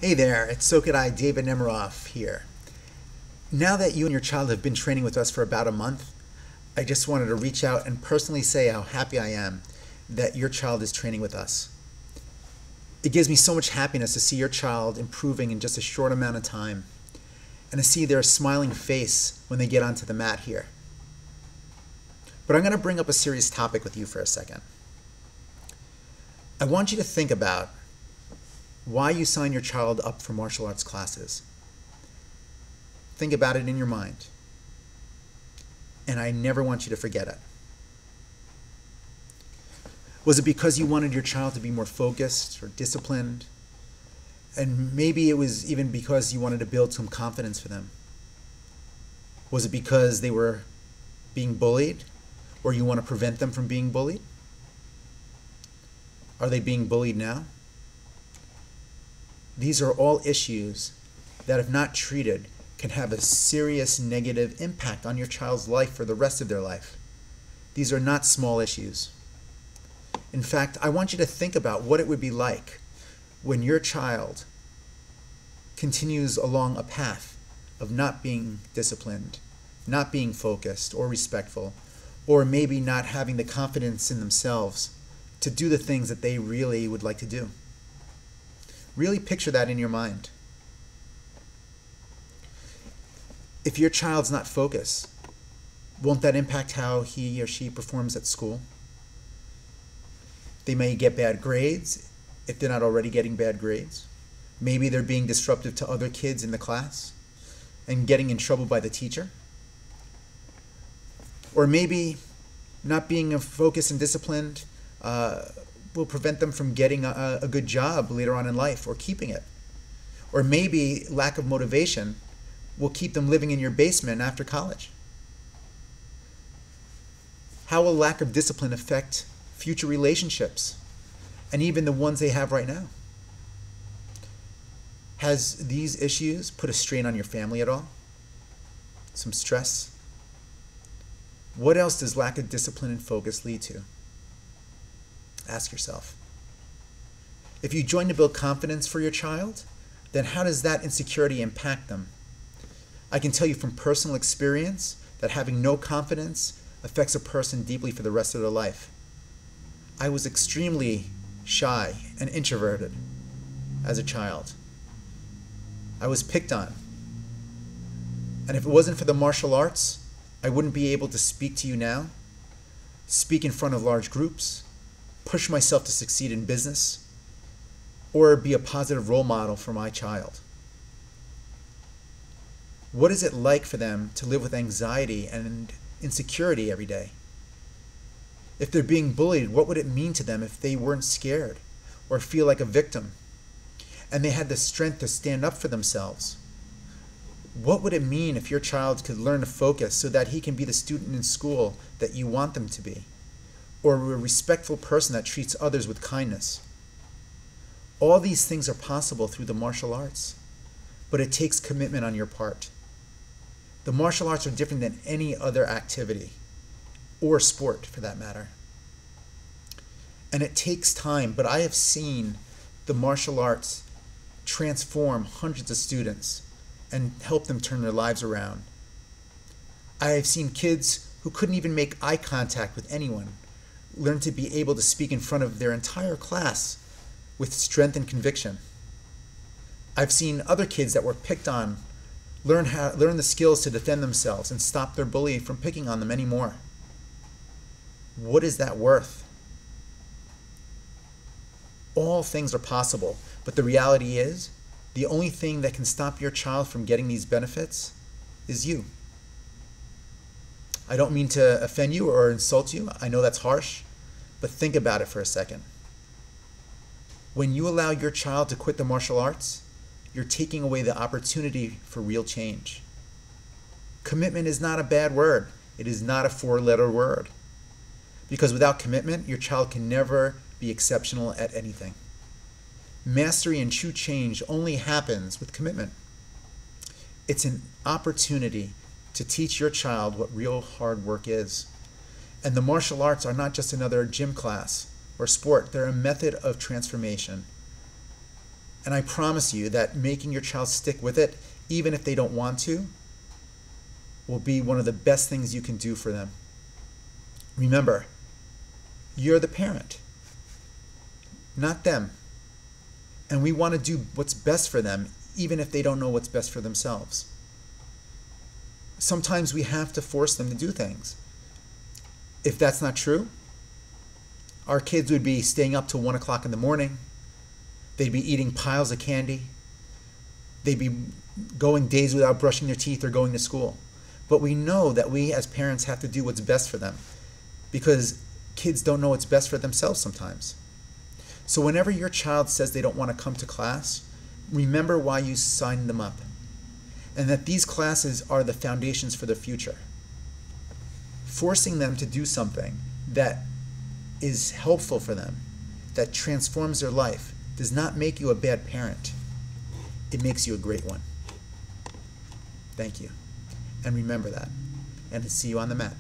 Hey there, it's Sokadai David Nemiroff here. Now that you and your child have been training with us for about a month, I just wanted to reach out and personally say how happy I am that your child is training with us. It gives me so much happiness to see your child improving in just a short amount of time and to see their smiling face when they get onto the mat here. But I'm going to bring up a serious topic with you for a second. I want you to think about why you sign your child up for martial arts classes. Think about it in your mind. And I never want you to forget it. Was it because you wanted your child to be more focused or disciplined? And maybe it was even because you wanted to build some confidence for them. Was it because they were being bullied, or you want to prevent them from being bullied? Are they being bullied now? These are all issues that, if not treated, can have a serious negative impact on your child's life for the rest of their life. These are not small issues. In fact, I want you to think about what it would be like when your child continues along a path of not being disciplined, not being focused or respectful, or maybe not having the confidence in themselves to do the things that they really would like to do. Really picture that in your mind. If your child's not focused, won't that impact how he or she performs at school? They may get bad grades if they're not already getting bad grades. Maybe they're being disruptive to other kids in the class and getting in trouble by the teacher. Or maybe not being focused and disciplined will prevent them from getting a good job later on in life or keeping it. Or maybe lack of motivation will keep them living in your basement after college. How will lack of discipline affect future relationships and even the ones they have right now? Has these issues put a strain on your family at all? Some stress? What else does lack of discipline and focus lead to? Ask yourself. If you join to build confidence for your child, then how does that insecurity impact them? I can tell you from personal experience that having no confidence affects a person deeply for the rest of their life. I was extremely shy and introverted as a child. I was picked on. And if it wasn't for the martial arts, I wouldn't be able to speak to you now, speak in front of large groups, push myself to succeed in business, or be a positive role model for my child. What is it like for them to live with anxiety and insecurity every day? If they're being bullied, what would it mean to them if they weren't scared or feel like a victim and they had the strength to stand up for themselves? What would it mean if your child could learn to focus so that he can be the student in school that you want them to be, or a respectful person that treats others with kindness? All these things are possible through the martial arts, but it takes commitment on your part. The martial arts are different than any other activity, or sport for that matter. And it takes time, but I have seen the martial arts transform hundreds of students and help them turn their lives around. I have seen kids who couldn't even make eye contact with anyone learn to be able to speak in front of their entire class with strength and conviction. I've seen other kids that were picked on learn the skills to defend themselves and stop their bully from picking on them anymore. What is that worth? All things are possible, but the reality is, the only thing that can stop your child from getting these benefits is you. I don't mean to offend you or insult you. I know that's harsh, but think about it for a second. When you allow your child to quit the martial arts, you're taking away the opportunity for real change. Commitment is not a bad word. It is not a four-letter word. Because without commitment, your child can never be exceptional at anything. Mastery and true change only happens with commitment. It's an opportunity to teach your child what real hard work is. And the martial arts are not just another gym class or sport. They're a method of transformation. And I promise you that making your child stick with it, even if they don't want to, will be one of the best things you can do for them. Remember, you're the parent, not them. And we want to do what's best for them, even if they don't know what's best for themselves. Sometimes we have to force them to do things. If that's not true, our kids would be staying up till 1 o'clock in the morning. They'd be eating piles of candy. They'd be going days without brushing their teeth or going to school. But we know that we as parents have to do what's best for them, because kids don't know what's best for themselves sometimes. So whenever your child says they don't want to come to class, remember why you signed them up, and that these classes are the foundations for the future. Forcing them to do something that is helpful for them, that transforms their life, does not make you a bad parent. It makes you a great one. Thank you. And remember that. And see you on the mat.